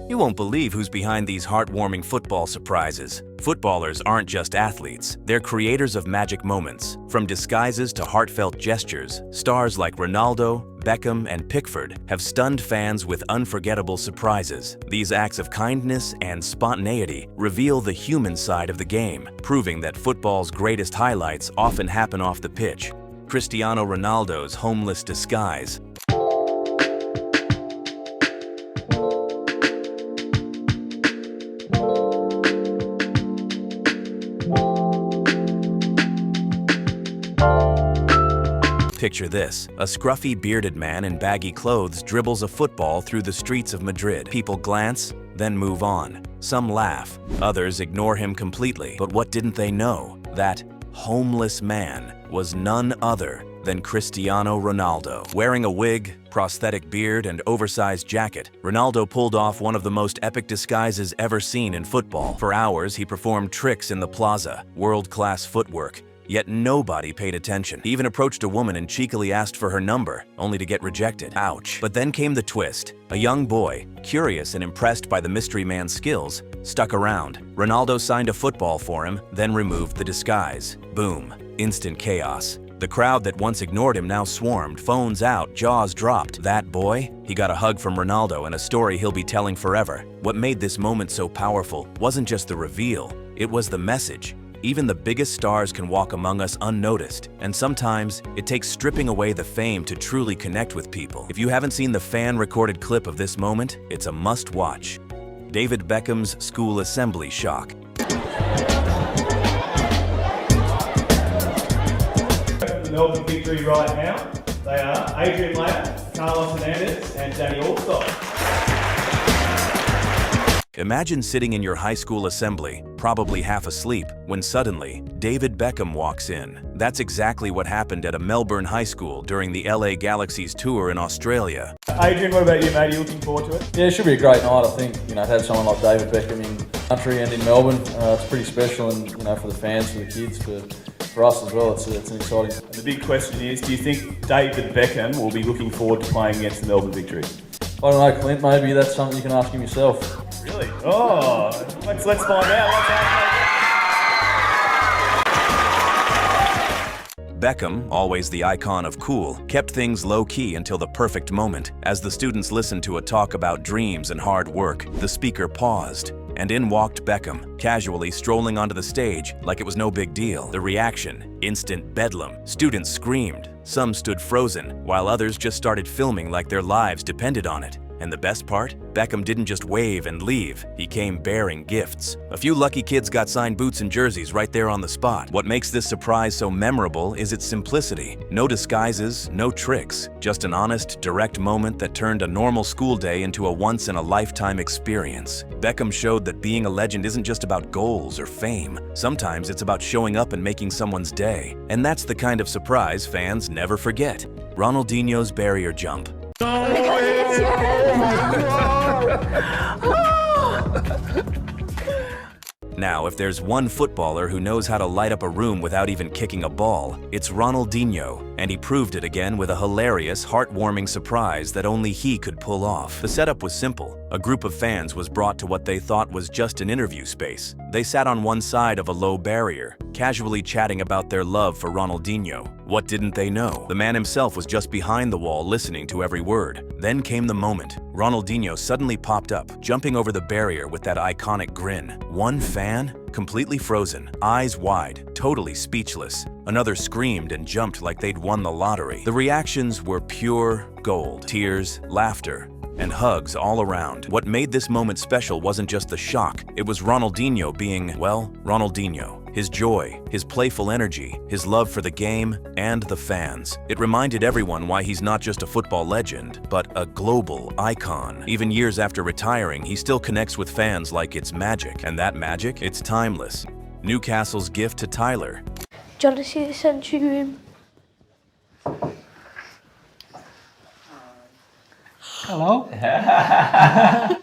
You won't believe who's behind these heartwarming football surprises. Footballers aren't just athletes, they're creators of magic moments. From disguises to heartfelt gestures, stars like Ronaldo, Beckham, and Pickford have stunned fans with unforgettable surprises. These acts of kindness and spontaneity reveal the human side of the game, proving that football's greatest highlights often happen off the pitch. Cristiano Ronaldo's homeless disguise. Picture this, a scruffy bearded man in baggy clothes dribbles a football through the streets of Madrid. People glance, then move on. Some laugh, others ignore him completely. But what didn't they know? That homeless man was none other than Cristiano Ronaldo. Wearing a wig, prosthetic beard, and oversized jacket, Ronaldo pulled off one of the most epic disguises ever seen in football. For hours, he performed tricks in the plaza, world-class footwork. Yet nobody paid attention. He even approached a woman and cheekily asked for her number, only to get rejected. Ouch. But then came the twist. A young boy, curious and impressed by the mystery man's skills, stuck around. Ronaldo signed a football for him, then removed the disguise. Boom. Instant chaos. The crowd that once ignored him now swarmed, phones out, jaws dropped. That boy? He got a hug from Ronaldo and a story he'll be telling forever. What made this moment so powerful wasn't just the reveal, it was the message. Even the biggest stars can walk among us unnoticed, and sometimes it takes stripping away the fame to truly connect with people. If you haven't seen the fan-recorded clip of this moment, it's a must-watch. David Beckham's school assembly shock. The Melbourne victory right now, they are Adrian Lamb, Carlos Hernandez, and Danny Alstott. Imagine sitting in your high school assembly, probably half asleep, when suddenly, David Beckham walks in. That's exactly what happened at a Melbourne high school during the LA Galaxy's tour in Australia. Adrian, what about you, mate? Are you looking forward to it? Yeah, it should be a great night, I think. To have someone like David Beckham in the country and in Melbourne, it's pretty special, and for the fans, for the kids, for us as well, it's an exciting. And the big question is, do you think David Beckham will be looking forward to playing against the Melbourne victory? I don't know, Clint, maybe that's something you can ask him yourself. Really? Oh, let's find out. Beckham, always the icon of cool, kept things low-key until the perfect moment. As the students listened to a talk about dreams and hard work, the speaker paused, and in walked Beckham, casually strolling onto the stage like it was no big deal. The reaction, instant bedlam. Students screamed, some stood frozen, while others just started filming like their lives depended on it. And the best part? Beckham didn't just wave and leave, he came bearing gifts. A few lucky kids got signed boots and jerseys right there on the spot. What makes this surprise so memorable is its simplicity. No disguises, no tricks, just an honest, direct moment that turned a normal school day into a once-in-a-lifetime experience. Beckham showed that being a legend isn't just about goals or fame. Sometimes it's about showing up and making someone's day. And that's the kind of surprise fans never forget. Ronaldinho's barrier jump. Now, if there's one footballer who knows how to light up a room without even kicking a ball, it's Ronaldinho, and he proved it again with a hilarious, heartwarming surprise that only he could pull off. The setup was simple. A group of fans was brought to what they thought was just an interview space. They sat on one side of a low barrier, casually chatting about their love for Ronaldinho. What didn't they know? The man himself was just behind the wall listening to every word. Then came the moment. Ronaldinho suddenly popped up, jumping over the barrier with that iconic grin. One fan, completely frozen, eyes wide, totally speechless. Another screamed and jumped like they'd won the lottery. The reactions were pure gold. Tears, laughter, and hugs all around. What made this moment special wasn't just the shock, it was Ronaldinho being, well, Ronaldinho. His joy, his playful energy, his love for the game, and the fans. It reminded everyone why he's not just a football legend, but a global icon. Even years after retiring, he still connects with fans like it's magic. And that magic, it's timeless. Newcastle's gift to Tyler. Do you want to see the sensory room? Hello.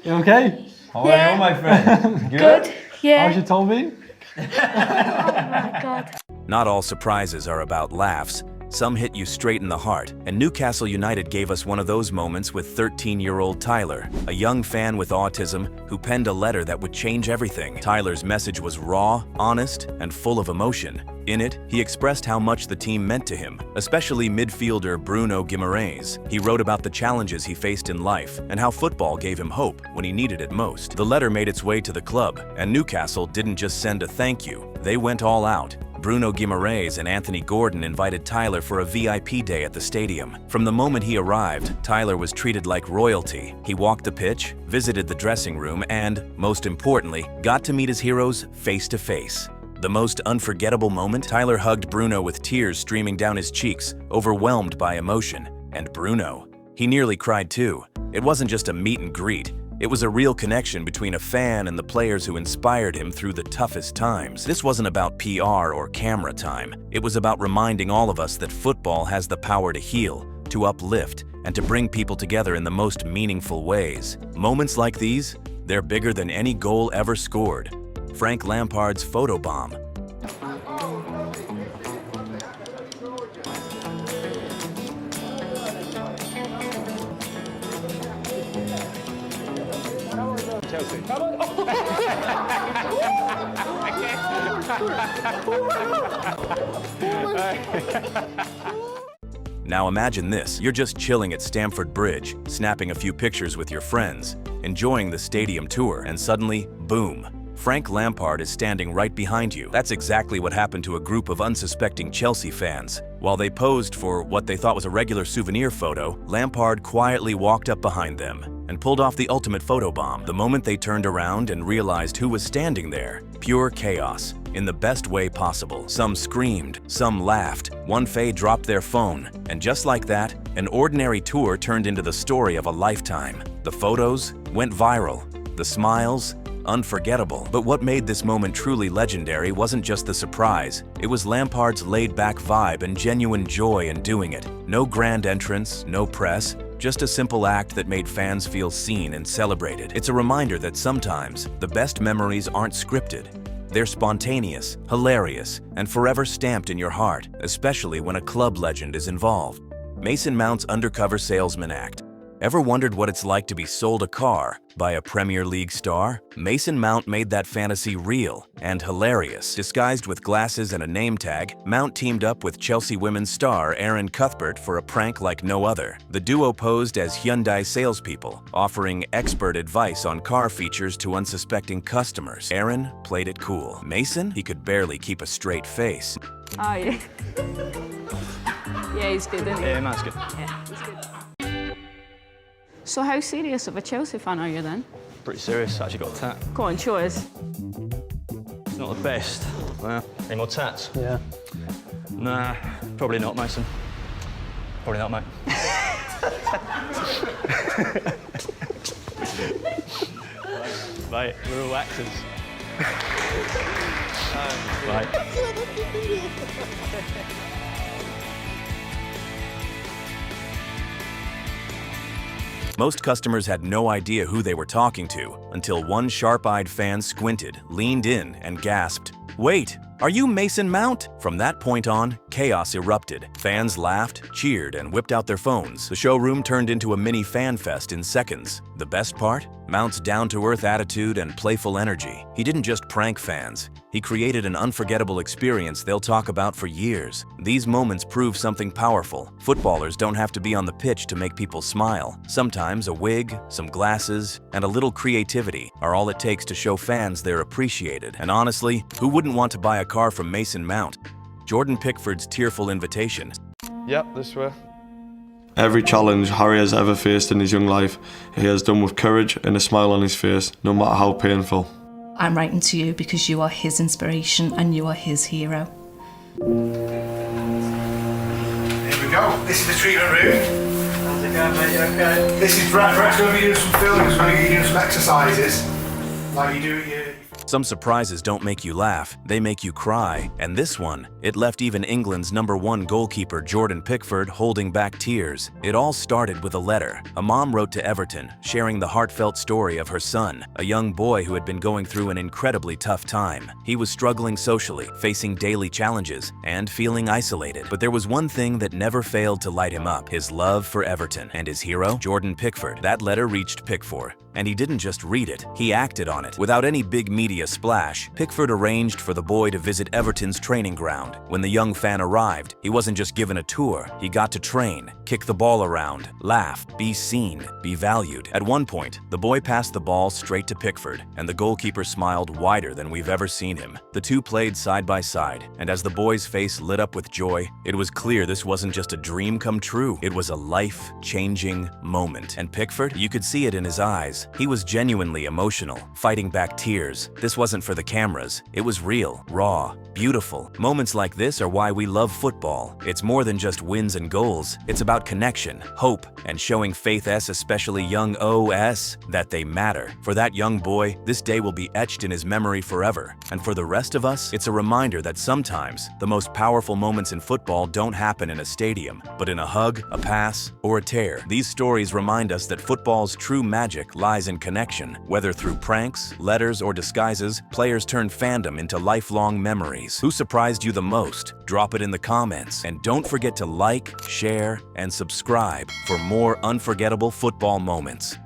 You okay? How are you, my friend? Good. Yeah. How's your toe been? Oh my God. Not all surprises are about laughs. some hit you straight in the heart, and Newcastle United gave us one of those moments with 13-year-old Tyler, a young fan with autism who penned a letter that would change everything. Tyler's message was raw, honest, and full of emotion. In it, he expressed how much the team meant to him, especially midfielder Bruno Guimaraes. He wrote about the challenges he faced in life and how football gave him hope when he needed it most. The letter made its way to the club, and Newcastle didn't just send a thank you, they went all out. Bruno Guimaraes and Anthony Gordon invited Tyler for a VIP day at the stadium. From the moment he arrived, Tyler was treated like royalty. He walked the pitch, visited the dressing room, and, most importantly, got to meet his heroes face to face. The most unforgettable moment? Tyler hugged Bruno with tears streaming down his cheeks, overwhelmed by emotion. And Bruno, he nearly cried too. It wasn't just a meet and greet. It was a real connection between a fan and the players who inspired him through the toughest times. This wasn't about PR or camera time. It was about reminding all of us that football has the power to heal, to uplift, and to bring people together in the most meaningful ways. Moments like these, they're bigger than any goal ever scored. Frank Lampard's photobomb. Now imagine this, you're just chilling at Stamford Bridge, snapping a few pictures with your friends, enjoying the stadium tour, and suddenly, boom, Frank Lampard is standing right behind you. That's exactly what happened to a group of unsuspecting Chelsea fans. While they posed for what they thought was a regular souvenir photo, Lampard quietly walked up behind them and pulled off the ultimate photobomb. The moment they turned around and realized who was standing there, pure chaos, in the best way possible. Some screamed, some laughed, one Faye dropped their phone, and just like that, an ordinary tour turned into the story of a lifetime. The photos went viral, the smiles, unforgettable. But what made this moment truly legendary wasn't just the surprise, it was Lampard's laid-back vibe and genuine joy in doing it. No grand entrance, no press, just a simple act that made fans feel seen and celebrated. It's a reminder that sometimes the best memories aren't scripted. They're spontaneous, hilarious, and forever stamped in your heart, especially when a club legend is involved. Mason Mount's undercover salesman act. Ever wondered what it's like to be sold a car by a Premier League star? Mason Mount made that fantasy real and hilarious. Disguised with glasses and a name tag, Mount teamed up with Chelsea women's star Erin Cuthbert for a prank like no other. The duo posed as Hyundai salespeople, offering expert advice on car features to unsuspecting customers. Erin played it cool. Mason, he could barely keep a straight face. Oh, yeah. Yeah, he's good, isn't he? Yeah, Matt's good. Yeah, he's good. So how serious of a Chelsea fan are you then? Pretty serious, actually got a tat. Go on, show us. It's not the best. Well, any more tats? Yeah. Nah, probably not, Mason. Probably not, mate. Mate, we're all actors. Right. Most customers had no idea who they were talking to until one sharp-eyed fan squinted, leaned in, and gasped, "Wait, are you Mason Mount?" From that point on, chaos erupted. Fans laughed, cheered, and whipped out their phones. The showroom turned into a mini fan fest in seconds. The best part? Mount's down-to-earth attitude and playful energy. He didn't just prank fans. He created an unforgettable experience they'll talk about for years. These moments prove something powerful. Footballers don't have to be on the pitch to make people smile. Sometimes a wig, some glasses, and a little creativity are all it takes to show fans they're appreciated. And honestly, who wouldn't want to buy a car from Mason Mount? Jordan Pickford's tearful invitation. Yep, this way. Every challenge Harry has ever faced in his young life, he has done with courage and a smile on his face, no matter how painful. I'm writing to you because you are his inspiration and you are his hero. Here we go. This is the treatment room. How's it going, mate? You okay? This is Brett's going to be doing some filming, he's going to be doing some exercises. Like you do at your... Some surprises don't make you laugh, they make you cry. And this one, it left even England's #1 goalkeeper Jordan Pickford holding back tears. It all started with a letter. A mom wrote to Everton, sharing the heartfelt story of her son, a young boy who had been going through an incredibly tough time. He was struggling socially, facing daily challenges, and feeling isolated. But there was one thing that never failed to light him up: his love for Everton and his hero, Jordan Pickford. That letter reached Pickford, and he didn't just read it, he acted on it. Without any big media splash, Pickford arranged for the boy to visit Everton's training ground. When the young fan arrived, he wasn't just given a tour, he got to train, kick the ball around, laugh, be seen, be valued. At one point, the boy passed the ball straight to Pickford, and the goalkeeper smiled wider than we've ever seen him. The two played side by side, and as the boy's face lit up with joy, it was clear this wasn't just a dream come true, it was a life-changing moment. And Pickford, you could see it in his eyes. He was genuinely emotional, fighting back tears. This wasn't for the cameras. It was real, raw, beautiful. Moments like this are why we love football. It's more than just wins and goals. It's about connection, hope, and showing Faith S, especially young OS, that they matter. For that young boy, this day will be etched in his memory forever. And for the rest of us, it's a reminder that sometimes the most powerful moments in football don't happen in a stadium, but in a hug, a pass, or a tear. These stories remind us that football's true magic lies in connection. Whether through pranks, letters, or disguises, players turn fandom into lifelong memories. Who surprised you the most? Drop it in the comments. And don't forget to like, share, and subscribe for more unforgettable football moments.